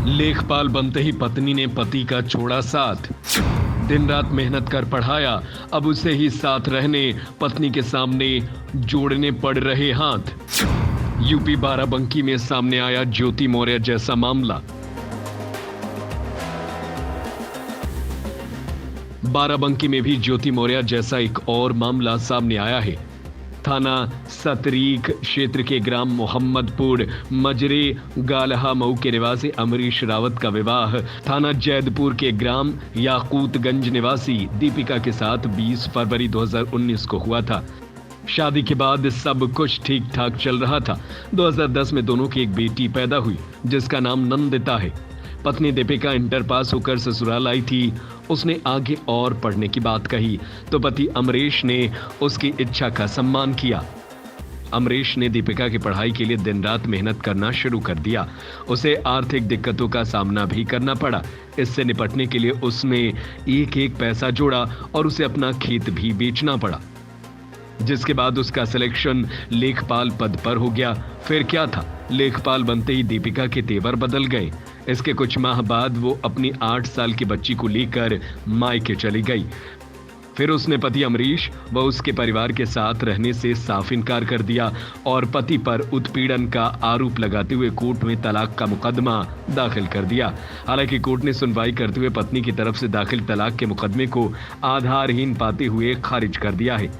लेखपाल बनते ही पत्नी ने पति का छोड़ा साथ। दिन रात मेहनत कर पढ़ाया, अब उसे ही साथ रहने पत्नी के सामने जोड़ने पड़ रहे हाथ। यूपी बाराबंकी में सामने आया ज्योति मौर्य जैसा मामला। बाराबंकी में भी ज्योति मौर्य जैसा एक और मामला सामने आया है। थाना सतरीक क्षेत्र के ग्राम मोहम्मदपुर मजरे गालहा मऊ के निवासी अमरीश रावत का विवाह थाना जैदपुर के ग्राम याकूतगंज निवासी दीपिका के साथ 20 फरवरी 2019 को हुआ था। शादी के बाद सब कुछ ठीक ठाक चल रहा था। 2010 में दोनों की एक बेटी पैदा हुई जिसका नाम नंदिता है। पत्नी दीपिका इंटर पास होकर ससुराल आई थी। उसने आगे और पढ़ने की बात कही तो पति अमरीश ने उसकी इच्छा का सम्मान किया। अमरीश ने दीपिका की पढ़ाई के लिए दिन रात मेहनत करना शुरू कर दिया। उसे आर्थिक दिक्कतों का सामना भी करना पड़ा। इससे निपटने के लिए उसने एक एक पैसा जोड़ा और उसे अपना खेत भी बेचना पड़ा, जिसके बाद उसका सिलेक्शन लेखपाल पद पर हो गया। फिर क्या था, लेखपाल बनते ही दीपिका के तेवर बदल गए। इसके कुछ माह बाद वो अपनी 8 साल की बच्ची को लेकर मायके चली गई। फिर उसने पति अमरीश व उसके परिवार के साथ रहने से साफ इनकार कर दिया और पति पर उत्पीड़न का आरोप लगाते हुए कोर्ट में तलाक का मुकदमा दाखिल कर दिया। हालांकि कोर्ट ने सुनवाई करते हुए पत्नी की तरफ से दाखिल तलाक के मुकदमे को आधारहीन पाते हुए खारिज कर दिया है।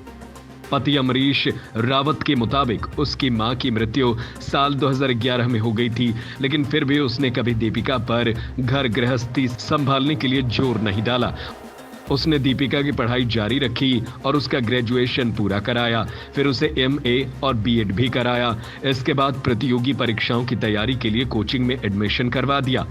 पति अमरीश रावत के मुताबिक उसकी मां की मृत्यु साल 2011 में हो गई थी, लेकिन फिर भी उसने कभी दीपिका पर घर गृहस्थी संभालने के लिए जोर नहीं डाला। उसने दीपिका की पढ़ाई जारी रखी और उसका ग्रेजुएशन पूरा कराया। फिर उसे MA और BEd भी कराया। इसके बाद प्रतियोगी परीक्षाओं की तैयारी के लिए कोचिंग में एडमिशन करवा दिया।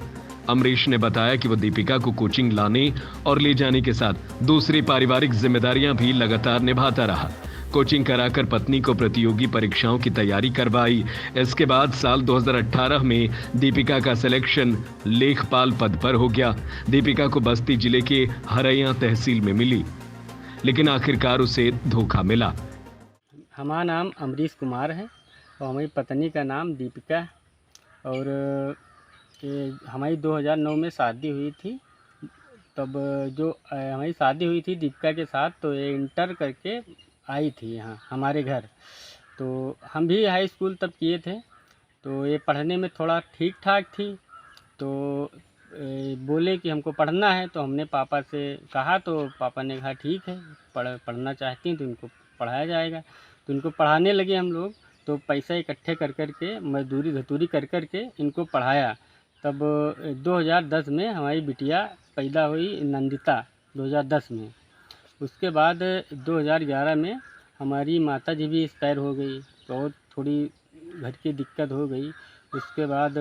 अमरीश ने बताया कि वो दीपिका को कोचिंग लाने और ले जाने के साथ दूसरी पारिवारिक जिम्मेदारियां भी लगातार निभाता रहा। कोचिंग कराकर पत्नी को प्रतियोगी परीक्षाओं की तैयारी करवाई। इसके बाद साल 2018 में दीपिका का सिलेक्शन लेखपाल पद पर हो गया। दीपिका को बस्ती जिले के हरैया तहसील में मिली, लेकिन आखिरकार उसे धोखा मिला। हमारा नाम अमरीश कुमार है और हमारी पत्नी का नाम दीपिका है और हमारी 2009 में शादी हुई थी। तब जो हमारी शादी हुई थी दीपिका के साथ, तो ये इंटर करके आई थी यहाँ हमारे घर। तो हम भी हाई स्कूल तब किए थे, तो ये पढ़ने में थोड़ा ठीक ठाक थी। तो बोले कि हमको पढ़ना है, तो हमने पापा से कहा, तो पापा ने कहा ठीक है, पढ़ना चाहती हैं तो इनको पढ़ाया जाएगा। तो इनको पढ़ाने लगे हम लोग। तो पैसा इकट्ठे कर के मजदूरी धतूरी कर के इनको पढ़ाया। तब 2010 में हमारी बिटिया पैदा हुई, नंदिता, 2010 में। उसके बाद 2011 में हमारी माता जी भी एक्सपायर हो गई। बहुत थोड़ी घर की दिक्कत हो गई। उसके बाद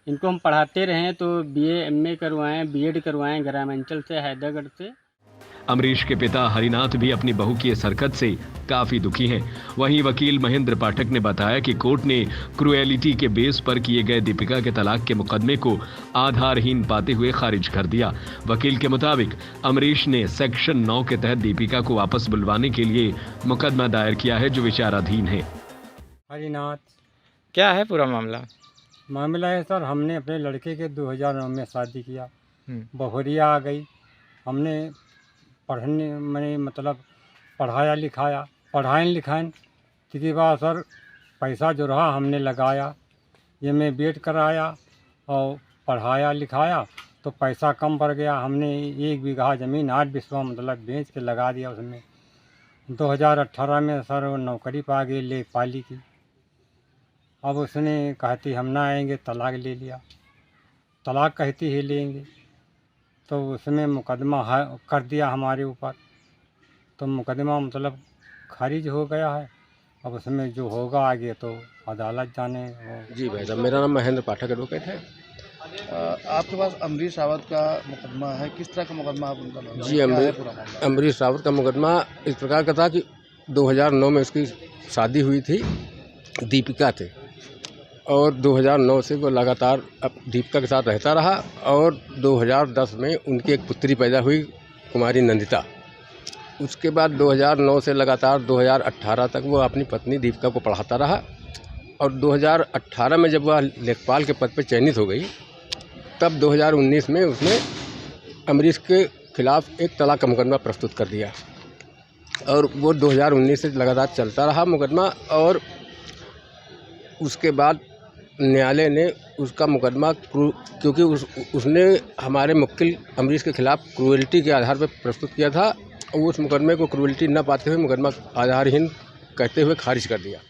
इनको हम पढ़ाते रहे, तो BA MA करवाएं, BEd करवाएं ग्रामांचल से, हैदरागढ़ से। अमरीश के पिता हरिनाथ भी अपनी बहू की इस हरकत से काफी दुखी हैं। वहीं वकील महेंद्र पाठक ने बताया कि कोर्ट ने क्रुएलिटी के बेस पर किए गए दीपिका के तलाक के मुकदमे को आधारहीन पाते हुए खारिज कर दिया। वकील के मुताबिक अमरीश ने सेक्शन 9 के तहत दीपिका को वापस बुलवाने के लिए मुकदमा दायर किया है, जो विचाराधीन है। हरिनाथ, क्या है पूरा मामला? मामला है सर, हमने अपने लड़के के 2009 में शादी किया। बहुरिया आ गई। हमने पढ़ने में मतलब पढ़ाया लिखाया, इसके बाद सर पैसा जो रहा हमने लगाया। ये मैं BEd कराया और पढ़ाया लिखाया, तो पैसा कम पड़ गया। हमने 1 बीघा ज़मीन 8 बिस्वा मतलब बेच के लगा दिया उसमें। 2018 में सर वो नौकरी पा गई लेखपाली की। अब उसने कहती हम ना आएंगे, तलाक ले लिया। तलाक कहती ही लेंगे, तो उसमें मुकदमा कर दिया हमारे ऊपर। तो मुकदमा मतलब खारिज हो गया है। अब उसमें जो होगा आगे तो अदालत जाने। जी भाई साहब, मेरा नाम महेंद्र पाठक एडवोकेट है। आपके पास अमरीश रावत का मुकदमा है, किस तरह का मुकदमा आप उनका लगा? जी, अमरीश रावत का मुकदमा इस प्रकार का था कि 2009 में उसकी शादी हुई थी दीपिका से, और 2009 से वो लगातार अब दीपिका के साथ रहता रहा। और 2010 में उनकी एक पुत्री पैदा हुई, कुमारी नंदिता। उसके बाद 2009 से लगातार 2018 तक वो अपनी पत्नी दीपिका को पढ़ाता रहा। और 2018 में जब वह लेखपाल के पद पर चयनित हो गई, तब 2019 में उसने अमरीश के खिलाफ एक तलाक का मुकदमा प्रस्तुत कर दिया और वो 2019 से लगातार चलता रहा मुकदमा। और उसके बाद न्यायालय ने उसका मुकदमा क्योंकि उसने हमारे मुक्किल अमरीश के खिलाफ क्रूएल्टी के आधार पर प्रस्तुत किया था, उस मुकदमे को क्रूएल्टी न पाते हुए मुकदमा आधारहीन कहते हुए खारिज कर दिया।